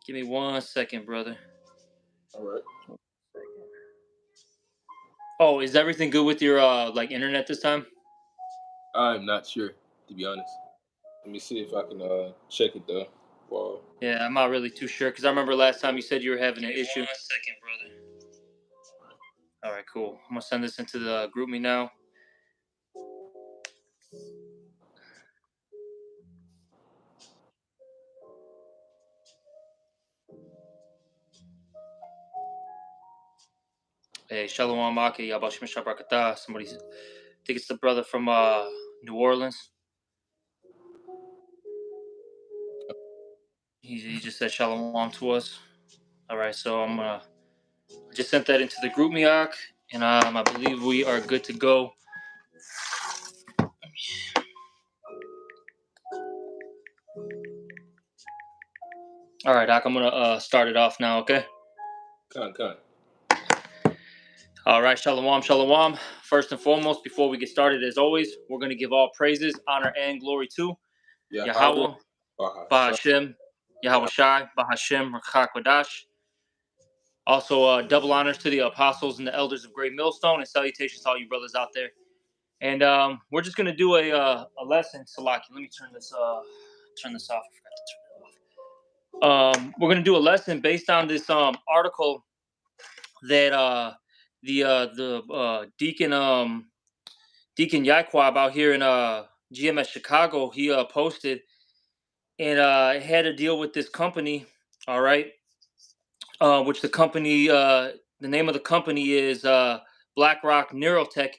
Give me 1 second, brother. All right. Oh, is everything good with your internet this time? I'm not sure, to be honest. Let me see if I can check it though. Well, Yeah, I'm not really too sure because I remember last time you said you were having an issue. 1 second, brother. All right, cool. I'm gonna send this into the group me now. Hey, Shalom Maki, Yabashim Shabrakata. Somebody, I think it's the brother from New Orleans. He just said Shalom to us. All right, so I just sent that into the group miak, and I believe we are good to go. All right, Doc, I'm gonna start it off now, okay? Con. All right, Shalom, Shalom. First and foremost, before we get started, as always, we're gonna give all praises, honor, and glory to Yahweh, Yahweh, Bahashem, Bahashem, Yahweh Shai, Bahashem, Rakak Wadash. Also, double honors to the apostles and the elders of Great Millstone, and salutations to all you brothers out there. And we're just gonna do a lesson. Salaki, let me turn this off. I forgot to turn it off. We're gonna do a lesson based on this article that the Deacon Yaquab out here in GMS Chicago he posted, and it had to deal with this company. All right, which the name of the company is BlackRock Neurotech.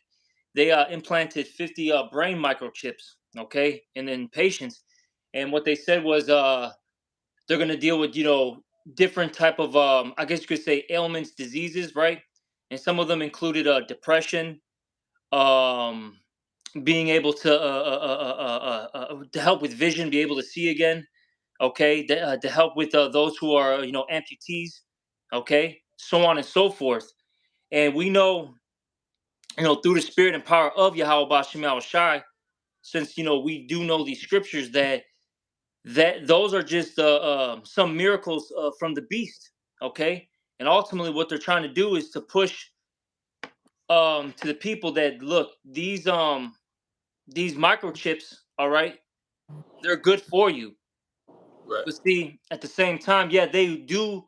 They implanted 50 brain microchips, okay, and in patients. And what they said was they're going to deal with different type of I guess you could say ailments, diseases, right? And some of them included depression, um, being able to help with vision, be able to see again, okay, to help with those who are amputees, okay, so on and so forth. And we know, through the spirit and power of Yahweh Bashim Shai, since we do know these scriptures that those are just some miracles from the beast, okay. And ultimately what they're trying to do is to push to the people that look, these microchips, all right, they're good for you. right, But see, at the same time, yeah, they do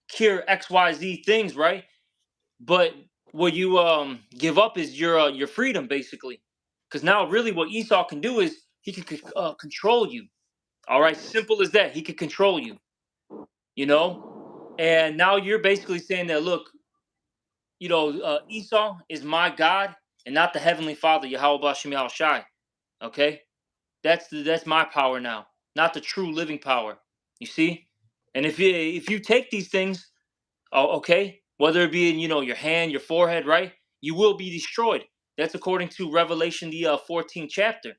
cure XYZ things, right? But what you give up is your freedom, basically. Because now, really, what Esau can do is he can control you. All right, simple as that. He can control you. You know, and now you're basically saying that, look, Esau is my God and not the heavenly Father, Yahweh Bashim Al Shai. Okay, that's my power now, not the true living power. You see, and if you take these things, oh, okay, whether it be in your hand, your forehead, right, you will be destroyed. That's according to Revelation, the 14th chapter.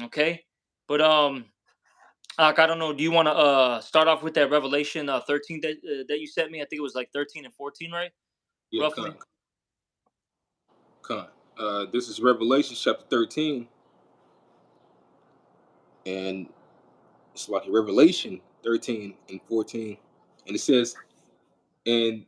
Okay, but Ak, I don't know. Do you want to start off with that Revelation 13 that you sent me? I think it was like 13 and 14, right? yeah, Roughly. con. This is Revelation chapter 13, and it's like Revelation 13 and 14, and it says, and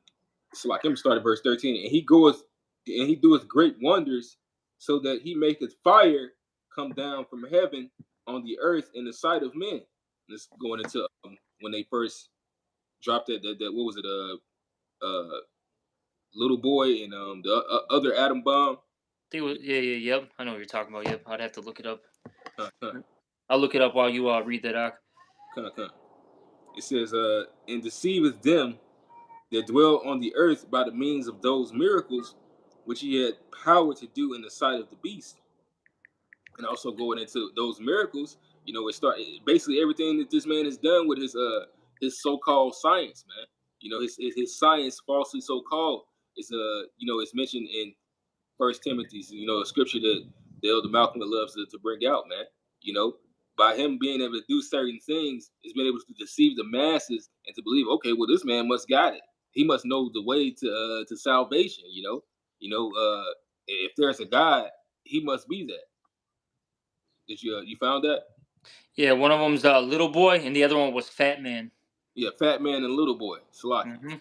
it's like him start at verse 13, and he goeth and he doeth great wonders, so that he maketh fire come down from heaven on the earth in the sight of men. This going into when they first dropped that what was it little boy and the other atom bomb. Think it was, yeah, yep. I know what you're talking about. Yep, I'd have to look it up. Uh, uh, I'll look it up while you read that, Ak. uh. It says, and deceiveth them that dwell on the earth by the means of those miracles which he had power to do in the sight of the beast. And also going into those miracles, it started basically everything that this man has done with his so-called science, man. His science, falsely so-called, is it's mentioned in First Timothy, a scripture that the elder Malcolm loves to bring out, man. You know, by him being able to do certain things, he's been able to deceive the masses and to believe, okay, well, this man must got it. He must know the way to salvation. If there's a God, he must be that. Did you found that? Yeah, one of them's little boy, and the other one was Fat Man. Yeah, Fat Man and Little Boy, Salaki. Hmm.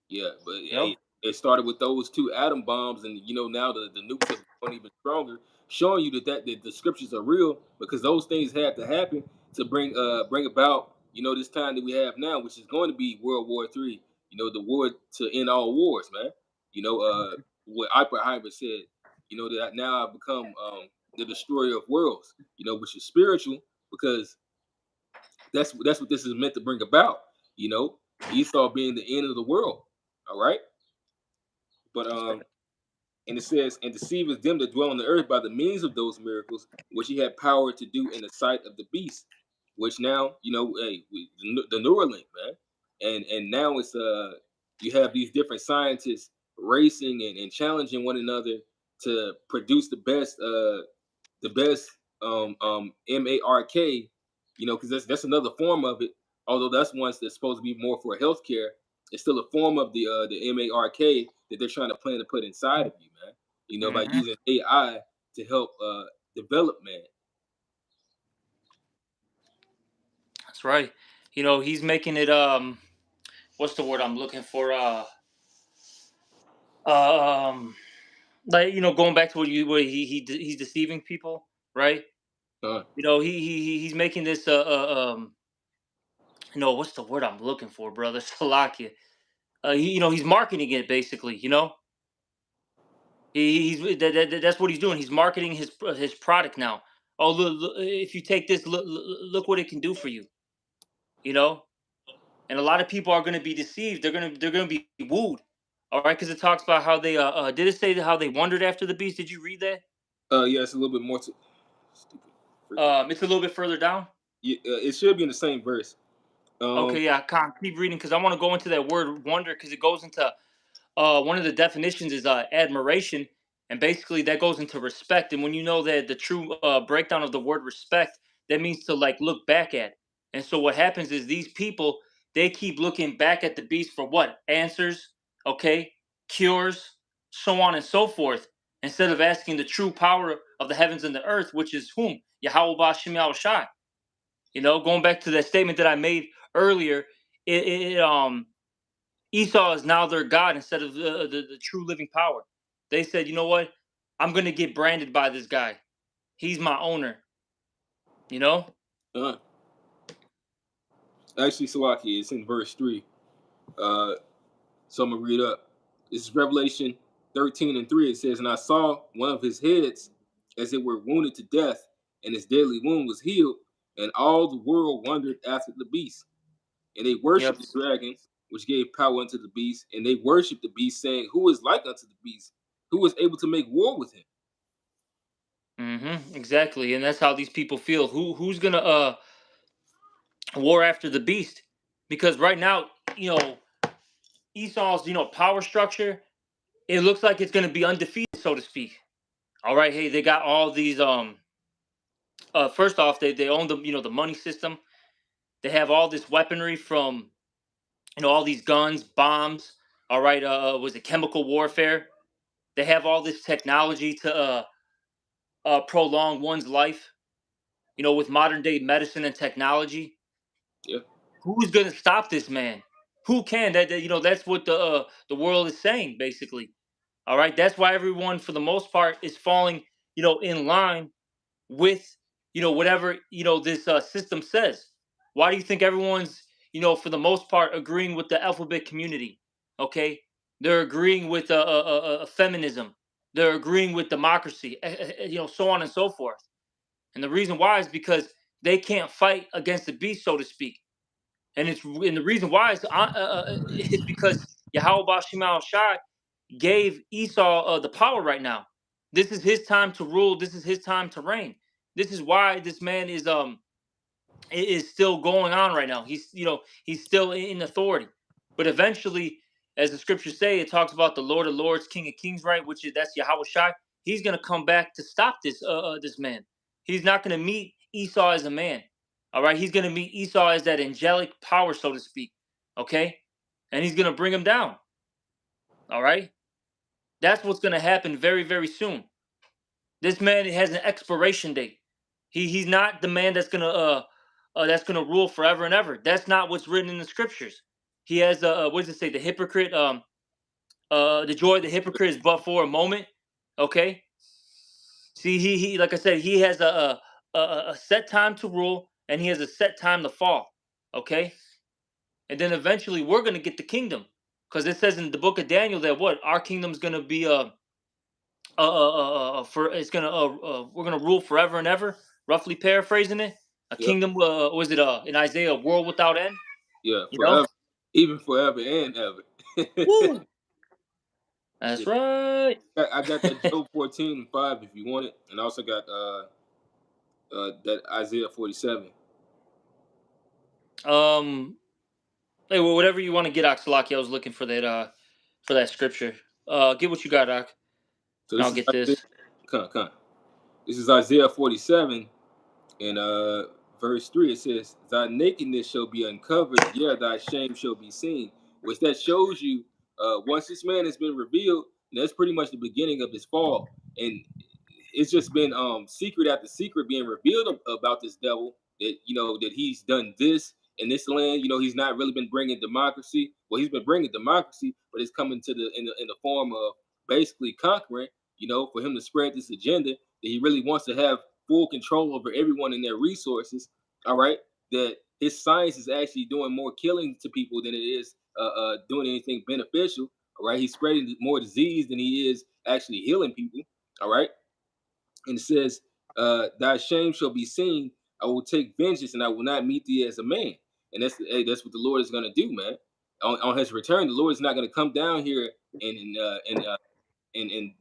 Yeah, but Yep. hey, it started with those two atom bombs, and now the nukes have gone even stronger, showing you that the scriptures are real because those things had to happen to bring about this time that we have now, which is going to be World War III. The war to end all wars, man. You know, uh, what Oppenheimer said. That now I've become the destroyer of worlds. Which is spiritual because that's what this is meant to bring about. You know, Esau being the end of the world. All right. But That's right. and it says, and deceiveth them that dwell on the earth by the means of those miracles which he had power to do in the sight of the beast. Which now, hey, the Neuralink, man, and now it's you have these different scientists racing and challenging one another to produce the best MARK, because that's another form of it. Although that's one that's supposed to be more for healthcare, it's still a form of the MARK that they're trying to plan to put inside of you, man. By Hmm. using AI to help develop man. That's right. He's making it. What's the word I'm looking for? Um, like going back to what he's deceiving people, right? Uh, He's making this. What's the word I'm looking for, brother? Salakia. He's marketing it basically. That's what he's doing. He's marketing his product now. Oh, look, if you take this, look what it can do for you. You know, and a lot of people are going to be deceived. They're going to be wooed. All right, because it talks about how they did it say how they wondered after the beast? Did you read that? yeah, it's a little bit more to stupid freaking. It's a little bit further down. Yeah, it should be in the same verse. Okay, Um, yeah, keep reading because I want to go into that word wonder because it goes into one of the definitions is admiration, and basically that goes into respect. And when you know that the true breakdown of the word respect, that means to like look back at. And so what happens is these people they keep looking back at the beast for what answers, okay, cures, so on and so forth, instead of asking the true power of the heavens and the earth, which is whom Yahweh Bashim Shai. Going back to that statement that I made earlier, it Esau is now their God instead of the true living power. They said, you know what? I'm going to get branded by this guy. He's my owner, you know? uh, Actually, Salaki, it's in verse 3. Uh, So I'm gonna read up. This is Revelation 13:3. It says, "And I saw one of his heads as it were wounded to death, and his deadly wound was healed, and all the world wondered after the beast. And they Yep. worshipped the dragon, which gave power unto the beast, and they worshipped the beast, saying, Who is like unto the beast? Who was able to make war with him?" Exactly. And that's how these people feel. Who's going to war after the beast? Because right now, you know, Esau's, power structure, it looks like it's going to be undefeated, so to speak. All right, hey, they got all these first off, they own the money system. They have all this weaponry from all these guns, bombs. All right, was it chemical warfare? They have all this technology to prolong one's life. With modern day medicine and technology, Yeah. who's gonna stop this man? Who can? That's what the world is saying basically. All right, that's why everyone, for the most part, is falling, in line with whatever this system says. Why do you think everyone's for the most part agreeing with the alphabet community? Okay, they're agreeing with feminism. They're agreeing with democracy. So on and so forth. And the reason why is because they can't fight against the beast, so to speak. And the reason why is because Yahweh Bashim Shai gave Esau the power right now. This is his time to rule. This is his time to reign. This is why this man is still going on right now. He's still in authority. But eventually, as the scriptures say, it talks about the Lord of Lords, King of Kings, right? Which is that's Yahweh Shai. He's gonna come back to stop this man. He's not gonna meet Esau as a man. All right, he's gonna meet Esau as that angelic power, so to speak. Okay, and he's gonna bring him down. All right, that's what's gonna happen very very soon. This man has an expiration date. He's not the man that's gonna that's going to rule forever and ever. That's not what's written in the scriptures. He has what does it say? The hypocrite, the joy of the hypocrite is but for a moment. Okay. See, he like I said, he has a set time to rule, and he has a set time to fall. Okay, and then eventually we're gonna get the kingdom, because it says in the book of Daniel that what our kingdom's gonna be for it's gonna we're gonna rule forever and ever. Roughly paraphrasing it, a Yep. kingdom. Was it in Isaiah, a world without end? Yeah. You know. Forever. Even forever and ever. Woo. Yeah. That's right. I got that Job 14:5 if you want it, and I also got that Isaiah 47. Hey, well, whatever you want to get, Oxalaki. I was looking for that scripture. Get what you got, Doc, So and this I'll is get Isaiah, this. This is Isaiah 47 in verse 3. It says, "Thy nakedness shall be uncovered, yeah, thy shame shall be seen." Which that shows you, once this man has been revealed, that's pretty much the beginning of his fall. And it's just been secret after secret being revealed about this devil, that that he's done this in this land. He's not really been bringing democracy. Well, he's been bringing democracy, but it's coming to the form of basically conquering. For him to spread this agenda that he really wants to have full control over everyone and their resources. All right, that his science is actually doing more killing to people than it is doing anything beneficial. All right, he's spreading more disease than he is actually healing people. All right, and it says, "Thy shame shall be seen. I will take vengeance, and I will not meet thee as a man." And that's what the Lord is going to do, man. On His return, the Lord is not going to come down here and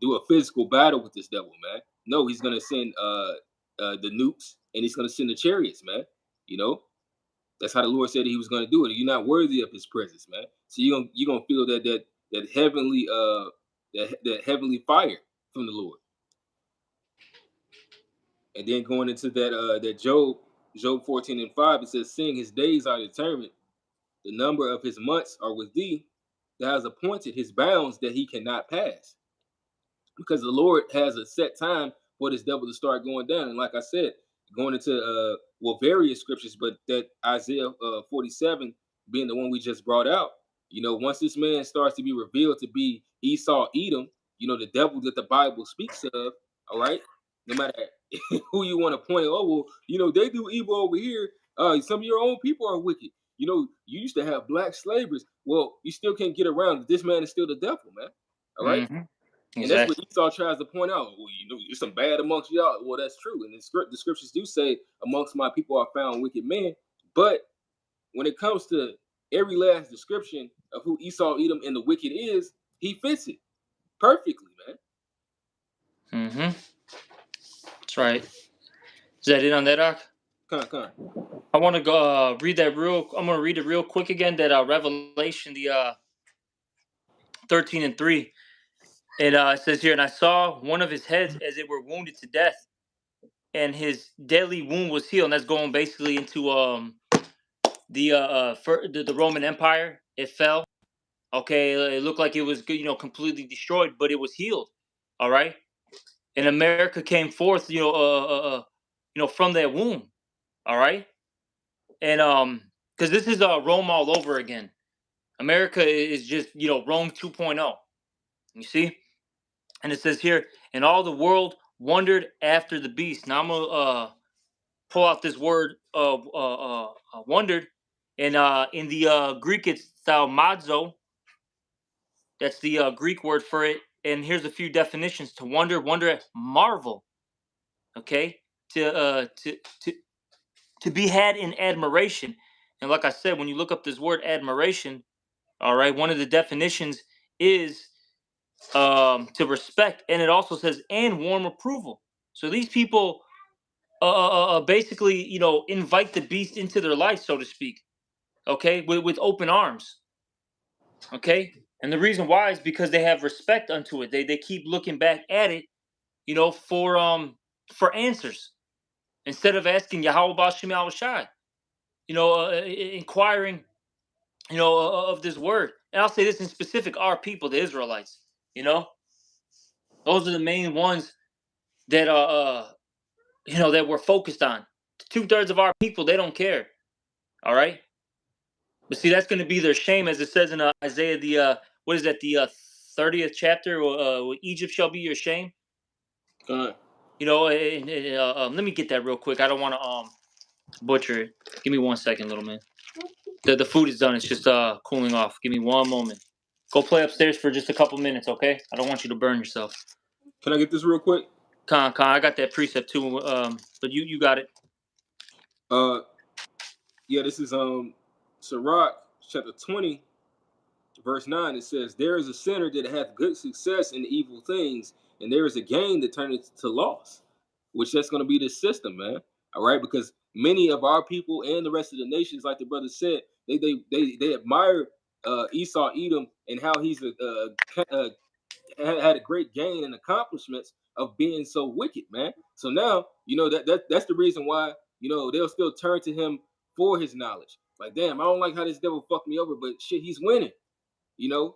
do a physical battle with this devil, man. No, He's going to send the nukes, and He's going to send the chariots, man. You know, that's how the Lord said He was going to do it. You're not worthy of His presence, man. So you're gonna feel that heavenly that heavenly fire from the Lord. And then going into that Job 14:5, it says, "Seeing his days are determined, the number of his months are with thee, that has appointed his bounds that he cannot pass." Because the Lord has a set time for this devil to start going down. And like I said, going into various scriptures, but that Isaiah 47 being the one we just brought out, once this man starts to be revealed to be Esau Edom, the devil that the Bible speaks of, all right, no matter who you want to point, oh well, they do evil over here. Some of your own people are wicked. You used to have black slavers. Well, you still can't get around that this man is still the devil, man. All right. Hmm. And that's what Exactly. Esau tries to point out. Well, there's some bad amongst y'all. Well, that's true. And the scriptures do say, amongst my people are found wicked men. But when it comes to every last description of who Esau, Edom, and the wicked is, he fits it perfectly, man. Hmm. That's right. Is that it on that, Doc? Con. I want to go read that real. I'm gonna read it real quick again. That Revelation, the 13:3, and it says here, and I saw one of his heads as it were wounded to death, and his deadly wound was healed. And that's going basically into the Roman Empire. It fell. Okay, it looked like it was completely destroyed, but it was healed. All right, and America came forth, from that womb. All right, and because this is Rome all over again. America is just Rome 2.0. You see, and it says here, and all the world wondered after the beast. Now I'm gonna pull out this word wondered, and in the Greek it's thaumazo. That's the Greek word for it. And here's a few definitions: to wonder, marvel. Okay, to to be had in admiration. And like I said, when you look up this word admiration, all right, one of the definitions is to respect, and it also says and warm approval. So these people basically, invite the beast into their life, so to speak. Okay, with open arms. Okay, and the reason why is because they have respect unto it. They keep looking back at it, for answers instead of asking Yahweh Bashim Shai. Inquiring, of this word. And I'll say this in specific: our people, the Israelites. You know, those are the main ones that that we're focused on 2/3 of our people, they don't care. All right. But see, that's going to be their shame, as it says in Isaiah, the what is that, the 30th chapter? Egypt shall be your shame. Con. You know, let me get that real quick. I don't want to butcher it. Give me 1 second, little man. The food is done. It's just cooling off. Give me one moment. Go play upstairs for just a couple minutes, okay? I don't want you to burn yourself. Can I get this real quick? Con, I got that precept too. But you got it. Uh, yeah, this is Sirach chapter 20, verse 9. It says, "There is a sinner that hath good success in evil things, and there is a gain that turneth to loss," which that's going to be the system, man. All right, because many of our people and the rest of the nations, like the brother said, they admire Esau Edom and how he's had a great gain and accomplishments of being so wicked, man. So now you know that's the reason why they'll still turn to him for his knowledge. Like, damn, I don't like how this devil fucked me over, but shit, he's winning. You know,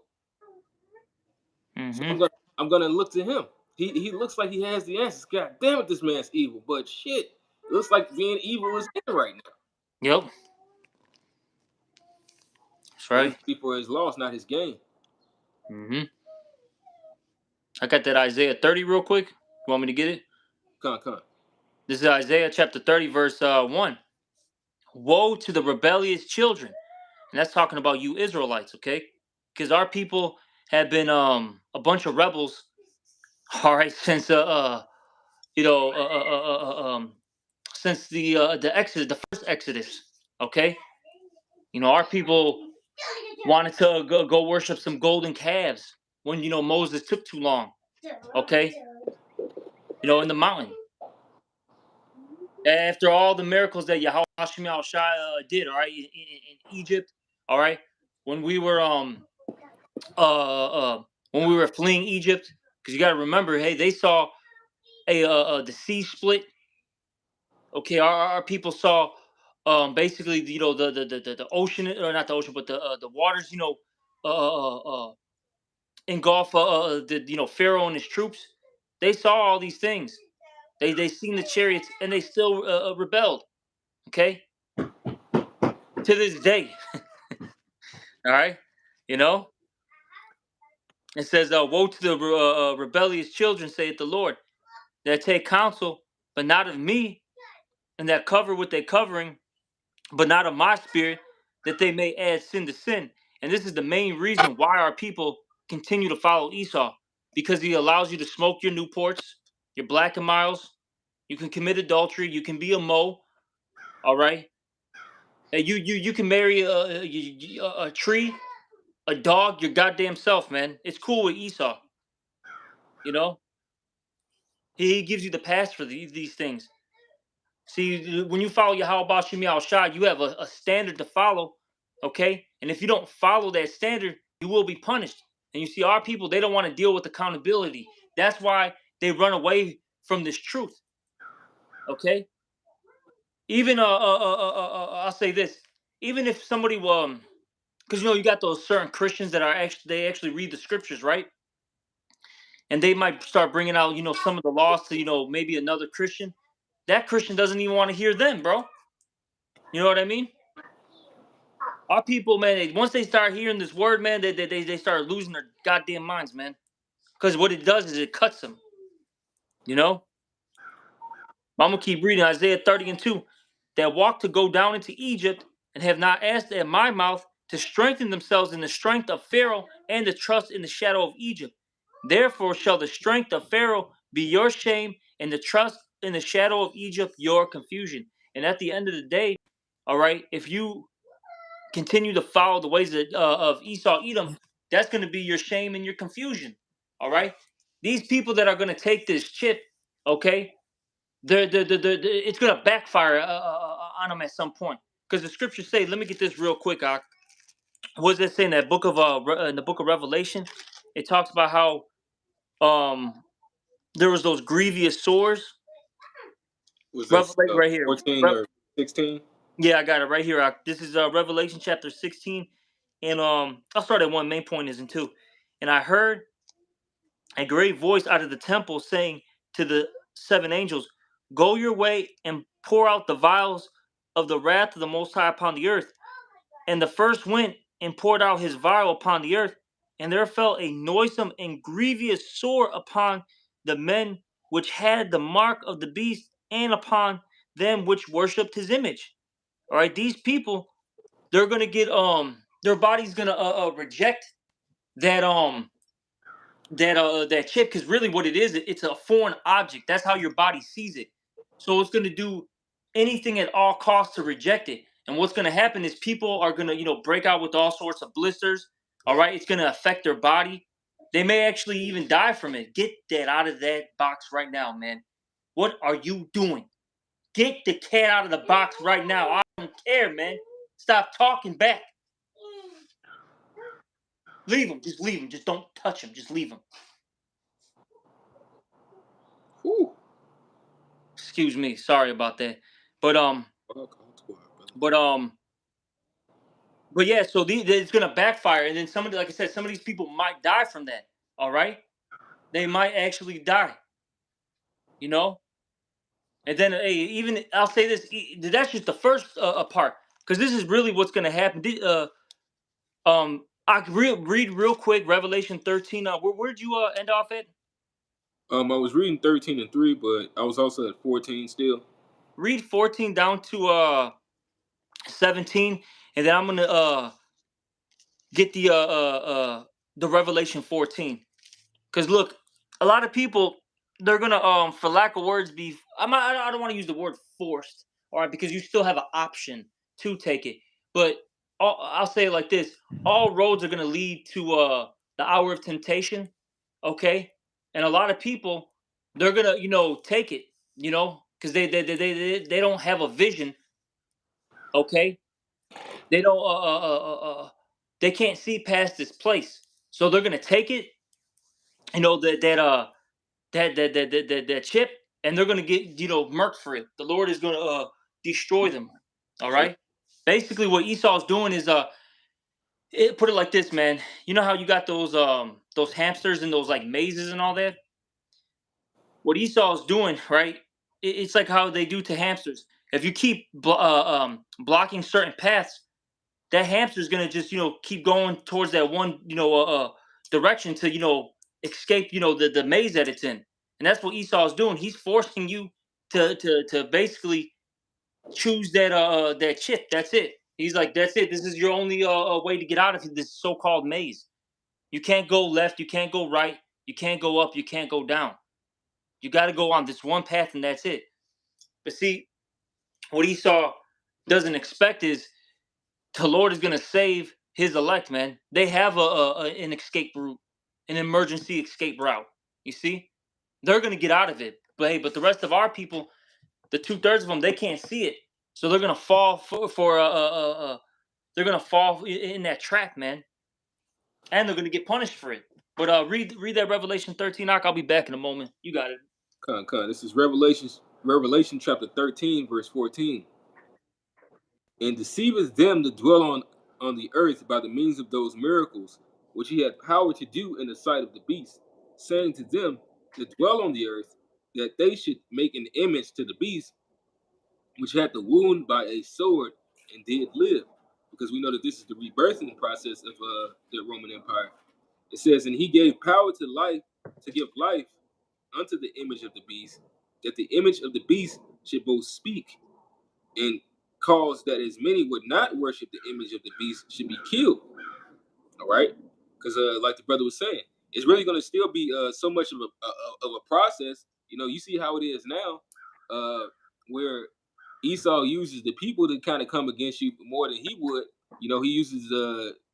so Mm-hmm. I'm gonna look to him. He looks like he has the answers. God damn it, this man's evil, but shit, it looks like being evil is in right now. Yep. That's But it's right. be for his loss, not his gain. Mm-hmm. I got that Isaiah 30 real quick. You want me to get it? Con. This is Isaiah chapter 30, verse 1. Woe to the rebellious children. And that's talking about you Israelites, okay? Because our people have been a bunch of rebels, all right, since you know since the Exodus, the first Exodus, okay? You know, our people wanted to go worship some golden calves when Moses took too long, okay? You know, in the mountain. After all the miracles that Yahweh Hashem Shai did, all right, in Egypt, all right, when we were when we were fleeing Egypt, because you got to remember, hey, they saw the sea split. Okay, our people saw basically the ocean, or not the ocean, but the waters, uh, uh, uh, engulf the Pharaoh and his troops. They saw all these things. They seen the chariots and they still rebelled. Okay, to this day. All right, you know it says, "Woe to the rebellious children," saith the Lord, "that take counsel, but not of me, and that cover with their covering, but not of my spirit, that they may add sin to sin." And this is the main reason why our people continue to follow Esau, because he allows you to smoke your Newports, your Black and Miles. You can commit adultery. You can be a Mo. All right, and you can marry a tree, a dog, your goddamn self, man. It's cool with Esau. You know, he gives you the pass for these things. See, when you follow Yahweh Bashim Yahweh Shai, you have a standard to follow, okay? And if you don't follow that standard, you will be punished. And you see, our people, they don't want to deal with accountability. That's why they run away from this truth, okay? Even I'll say this: even if somebody because you got those certain Christians that they actually read the scriptures, right? And they might start bringing out some of the laws to maybe another Christian. That Christian doesn't even want to hear them, bro. You know what I mean? Our people, man, once they start hearing this word, man, they start losing their goddamn minds, man. Because what it does is it cuts them, you know? I'm going to keep reading Isaiah 30 and 2. That walk to go down into Egypt and have not asked at my mouth to strengthen themselves in the strength of Pharaoh and to trust in the shadow of Egypt. Therefore shall the strength of Pharaoh be your shame and the trust in the shadow of Egypt your confusion. And at the end of the day, all right, if you continue to follow the ways of Esau, Edom, that's going to be your shame and your confusion. All right, these people that are going to take this chip, okay, it's going to backfire on them at some point, because the scriptures say. Let me get this real quick. What does it say in that book of in the book of Revelation? It talks about how there was those grievous sores. Was this Revelation right here. 14 or 16? Yeah, I got it right here. This is Revelation chapter 16. And I'll start at one. Main point is in two. And I heard a great voice out of the temple saying to the seven angels, "Go your way and pour out the vials of the wrath of the Most High upon the earth. And the first went and poured out his vial upon the earth, and there fell a noisome and grievous sore upon the men which had the mark of the beast, and upon them which worshipped his image. All right, these people, they're gonna get their body's gonna reject that that chip, because really what it is, it's a foreign object. That's how your body sees it. So it's going to do anything at all costs to reject it. And what's going to happen is people are going to break out with all sorts of blisters. All right, it's going to affect their body. They may actually even die from it. Get that out of that box right now, man. What are you doing? Get the cat out of the box right now. I don't care, man. Stop talking back. Leave him. Just leave him. Just don't touch him. Just leave him. Whew. Excuse me, sorry about that. But but but yeah, so it's gonna backfire, and then somebody, like I said, some of these people might die from that. All right, they might actually die. You know, and then hey, even I'll say this: that's just the first part, because this is really what's gonna happen. I could read real quick Revelation 13. Where'd you end off at? I was reading 13:3, but I was also at 14 still. Read 14 down to 17, and then I'm gonna get the Revelation 14. Because look, a lot of people, they're gonna for lack of words be, I don't want to use the word forced, all right, because you still have an option to take it. But I'll say it like this: all roads are gonna lead to the hour of temptation, okay? And a lot of people, they're gonna take it, because they don't have a vision, okay? They don't they can't see past this place, so they're gonna take it, that chip, and they're gonna get murked for it. The Lord is gonna destroy them. All Yep. right. Basically, what Esau's doing is put it like this, man. You know how you got those hamsters and those like mazes and all that. What Esau's doing, right? It's like how they do to hamsters. If you keep blocking certain paths, that hamster's gonna just keep going towards that one direction to escape the maze that it's in. And that's what Esau's doing. He's forcing you to basically choose that chip. That's it. He's like, that's it. This is your only way to get out of this so-called maze. You can't go left, you can't go right, you can't go up, you can't go down. You got to go on this one path, and that's it. But see, what Esau doesn't expect is the Lord is gonna save His elect, man. They have an escape route, an emergency escape route. You see, they're gonna get out of it. But hey, but the rest of our people, the 2/3 of them, they can't see it, so they're gonna fall they're gonna fall in that trap, man, and they're gonna get punished for it. But read that Revelation 13. I'll be back in a moment. You got it. This is Revelation chapter 13, verse 14. And deceiveth them that dwell on the earth by the means of those miracles which he had power to do in the sight of the beast, saying to them that dwell on the earth that they should make an image to the beast which had the wound by a sword and did live. Because we know that this is the rebirthing process of the Roman Empire. It says, and he gave power to give life unto the image of the beast, that the image of the beast should both speak and cause that as many would not worship the image of the beast should be killed. All right, because like the brother was saying, it's really going to still be so much of a process. You see how it is now, where Esau uses the people to kind of come against you more than he would. He uses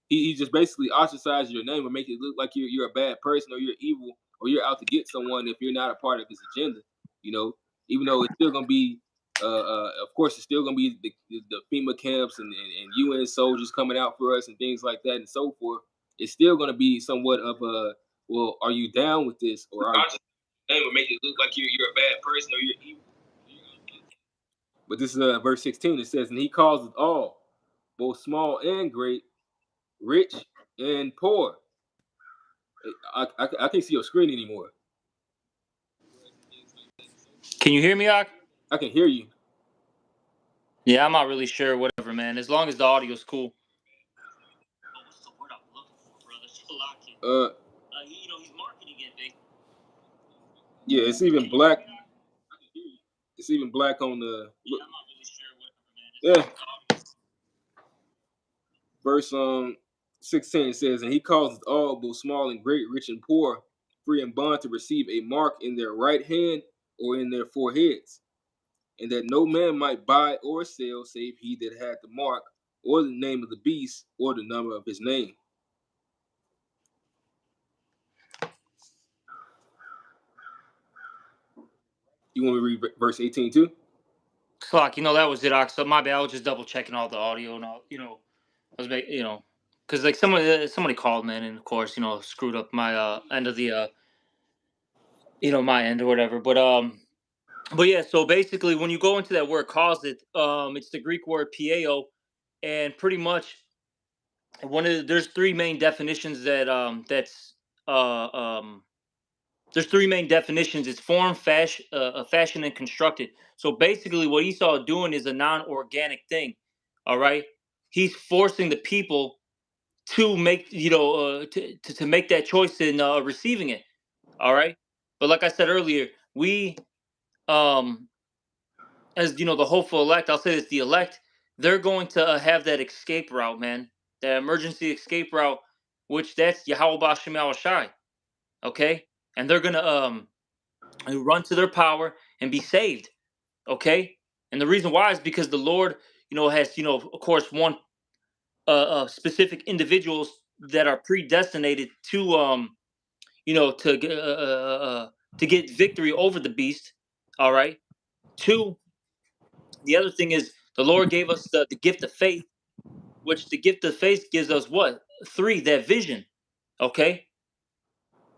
he just basically ostracizes your name or make it look like you're a bad person or you're evil or you're out to get someone if you're not a part of his agenda. Even though it's still gonna be, of course, it's still gonna be the FEMA camps and UN soldiers coming out for us and things like that and so forth. It's still gonna be somewhat of a, well, are you down with this or are you? Name or make it look like you're a bad person or you're evil. But this is verse 16. It says, and he calls it all, both small and great, rich and poor. I can't see your screen anymore. Can you hear me, Ak? I can hear you. Yeah, I'm not really sure. Whatever, man. As long as the audio's cool. Uh, yeah, it's even black. It's even black on the. Yeah, verse 16 says, and he causes all, both small and great, rich and poor, free and bond, to receive a mark in their right hand or in their foreheads, and that no man might buy or sell save he that had the mark, or the name of the beast, or the number of his name. You want me to read verse 18 too? Clock, that was it. So my bad. I was just double checking all the audio and all. I was making, because like somebody called, man, and of course, screwed up my end of the my end or whatever. But yeah. So basically, when you go into that word closet, it's the Greek word pieo, and pretty much there's three main definitions uh um there's three main definitions. It's form, fashion, and constructed. So basically, what Esau is doing is a non-organic thing. All right, he's forcing the people to make to make that choice in receiving it. All right, but like I said earlier, we um as the hopeful elect, I'll say this: the elect, they're going to have that escape route, man, that emergency escape route, which that's Yahweh Bashem Shai. Okay, and they're gonna run to their power and be saved. Okay, and the reason why is because the Lord, has of course one specific individuals that are predestinated to you know to g- uh, uh, uh, uh, to get victory over the beast. All right. Two, the other thing is the Lord gave us the gift of faith, which the gift of faith gives us what? Three, that vision. Okay,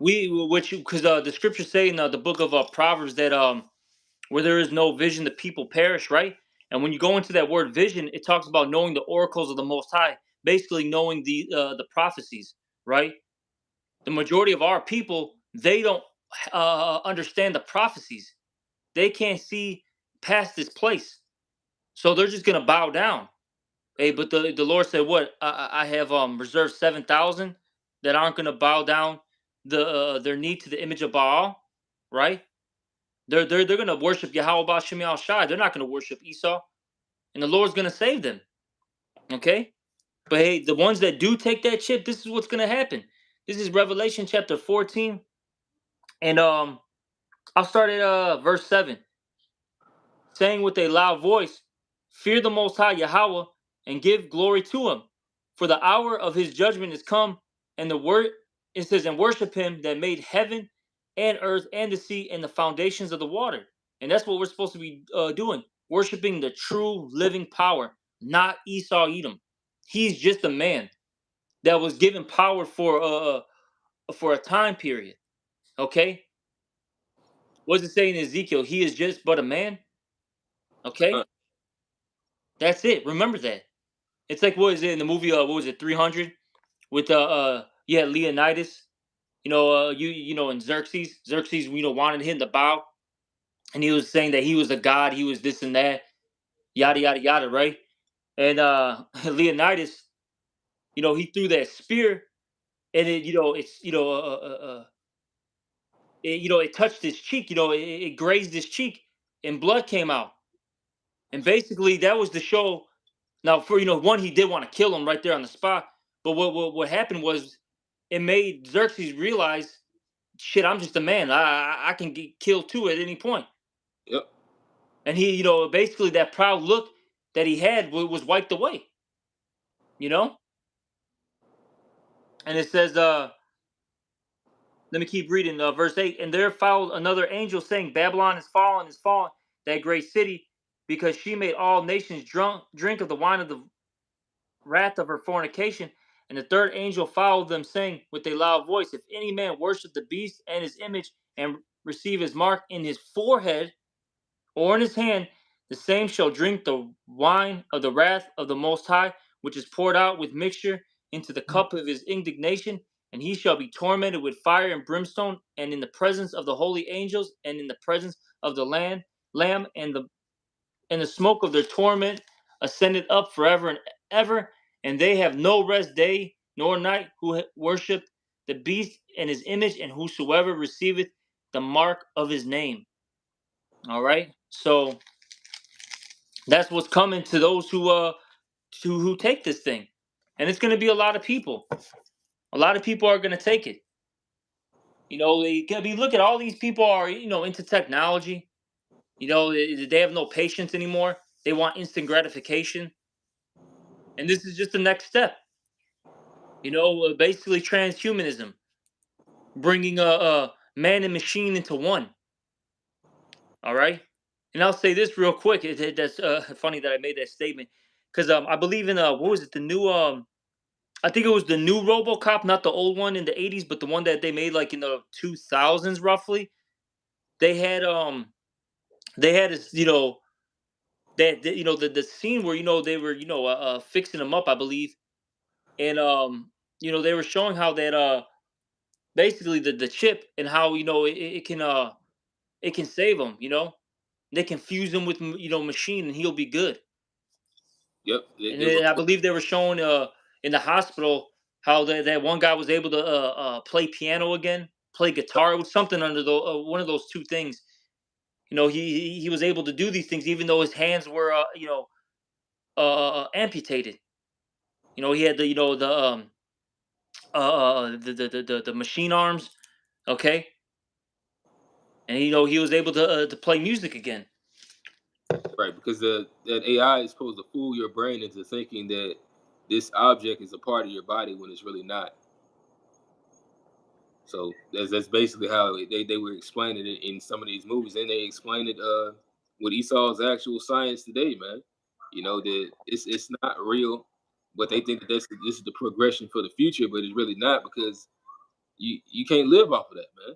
which because the scriptures say in the book of Proverbs that where there is no vision, the people perish, right? And when you go into that word vision, it talks about knowing the oracles of the Most High, basically knowing the prophecies, right? The majority of our people, they don't understand the prophecies. They can't see past this place, so they're just gonna bow down. Hey, but the Lord said, "What? I have reserved 7,000 that aren't gonna bow down their knee to the image of Baal, right? They're gonna worship Yahweh Bashim Al Shai. They're not gonna worship Esau, and the Lord's gonna save them. Okay, but hey, the ones that do take that chip, this is what's gonna happen. This is Revelation chapter 14, and I'll start at verse 7, saying with a loud voice, "Fear the Most High Yahweh and give glory to Him, for the hour of His judgment is come." And the word it says, "And worship Him that made heaven and earth and the sea and the foundations of the water." And that's what we're supposed to be doing, worshiping the true living power, not Esau Edom. He's just a man that was given power for a time period. Okay, what does it say in Ezekiel? He is just but a man. Uh, Okay, that's it. Remember that. It's like what is it in the movie? What was it? 300 with yeah, Leonidas. And Xerxes. Xerxes, wanted him to bow, and he was saying that he was a god. He was this and that, yada yada yada, right? And Leonidas, he threw that spear, and it touched his cheek. It grazed his cheek, and blood came out. And basically, that was the show. Now, for one, he did want to kill him right there on the spot. But what happened was it made Xerxes realize, shit, I'm just a man. I can get killed too at any point. yep. And he, basically that proud look that he had was wiped away. You know. And it says, let me keep reading, verse 8. And there followed another angel saying, Babylon is fallen, that great city, because she made all nations drink of the wine of the wrath of her fornication. And the third angel followed them, saying with a loud voice, If any man worship the beast and his image, and receive his mark in his forehead or in his hand, the same shall drink the wine of the wrath of the Most High, which is poured out with mixture into the cup of his indignation. And he shall be tormented with fire and brimstone, and in the presence of the holy angels, and in the presence of the Lamb, and the smoke of their torment ascended up forever and ever, and they have no rest day nor night who worship the beast and his image, and whosoever receiveth the mark of his name. All right. So that's what's coming to those who take this thing. And it's gonna be a lot of people. A lot of people are gonna take it. I mean, look at all these people are, into technology. They have no patience anymore. They want instant gratification, and this is just the next step. Basically transhumanism, bringing a man and machine into one. All right, and I'll say this real quick. That's funny that I made that statement because I believe in what was it, the new I think it was the new RoboCop, not the old one in the '80s, but the one that they made like in the 2000s roughly. They had this, the scene where they were fixing him up, I believe, and they were showing how that basically the chip and how it can save him. They can fuse him with machine and he'll be good. Yep, And they were. then I believe they were showing in the hospital how that one guy was able to play piano again, play guitar. It was something under the one of those two things. He was able to do these things even though his hands were amputated. He had the machine arms, okay, and he was able to play music again. Right, because that AI is supposed to fool your brain into thinking that this object is a part of your body when it's really not. So that's basically how they were explaining it in some of these movies, and they explain it with Esau's actual science today, man. That it's not real, but they think that this is the progression for the future, but it's really not because you can't live off of that, man.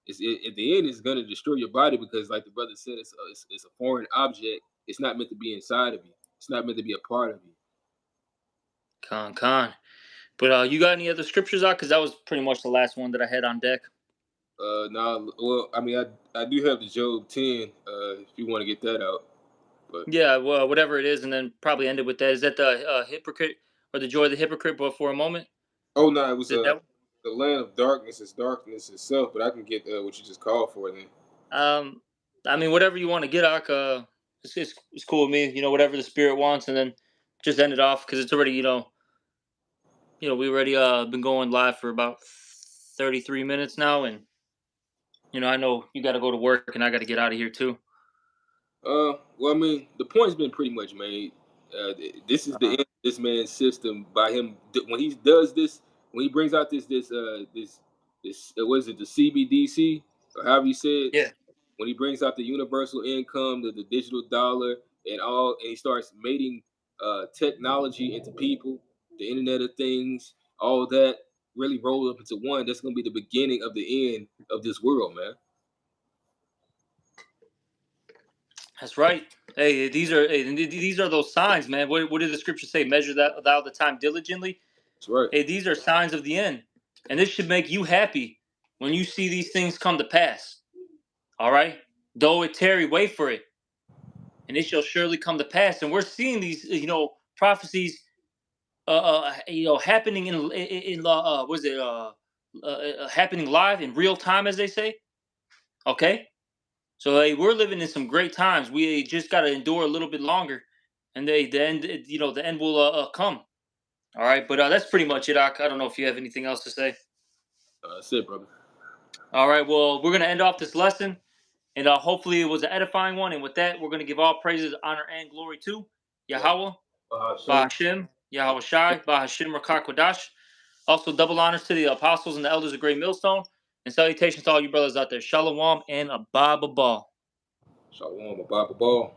At the end, it's gonna destroy your body because, like the brother said, it's a foreign object. It's not meant to be inside of you. It's not meant to be a part of you. Con. But you got any other scriptures out? Because that was pretty much the last one that I had on deck. No, well, I mean, I do have the Job 10. If you want to get that out, but Yeah, well, whatever it is, and then probably end it with that. Is that the hypocrite or the joy of the hypocrite? But for a moment, oh no, it was is that the land of darkness is darkness itself. But I can get what you just called for then. um, I mean, whatever you want to get, Ak, it's cool with me. Whatever the spirit wants, and then just end it off because it's already we already been going live for about 33 minutes now, and I know you got to go to work, and I got to get out of here too. Well, I mean, the point's been pretty much made. This is the Uh, end of this man's system by him when he does this. When he brings out this what is it, the CBDC or however you said. yeah. When he brings out the universal income, the digital dollar, and all, and he starts mating technology into people, the Internet of Things, all that really roll up into one. That's going to be the beginning of the end of this world, man. That's right. These are those signs, man. What did the scripture say? Measure that thou the time diligently. That's right. Hey, these are signs of the end, and this should make you happy when you see these things come to pass. All right, though it tarry, wait for it, and it shall surely come to pass. And we're seeing these, prophecies, happening was it happening live in real time, as they say. Okay, so hey, we're living in some great times. We just got to endure a little bit longer, and the end, the end will come. All right, but that's pretty much it. I don't know if you have anything else to say. That's it, brother. All right, well, we're gonna end off this lesson, and hopefully it was an edifying one. And with that, we're gonna give all praises, honor, and glory to Yeah. Yahweh, Hashem. Bahashim, Yahweh Shai, Bahashim Rakar Kodash. Also, double honors to the apostles and the elders of Great Millstone, and salutations to all you brothers out there. Shalom and Abba Ball. Shalom, Baba Ball.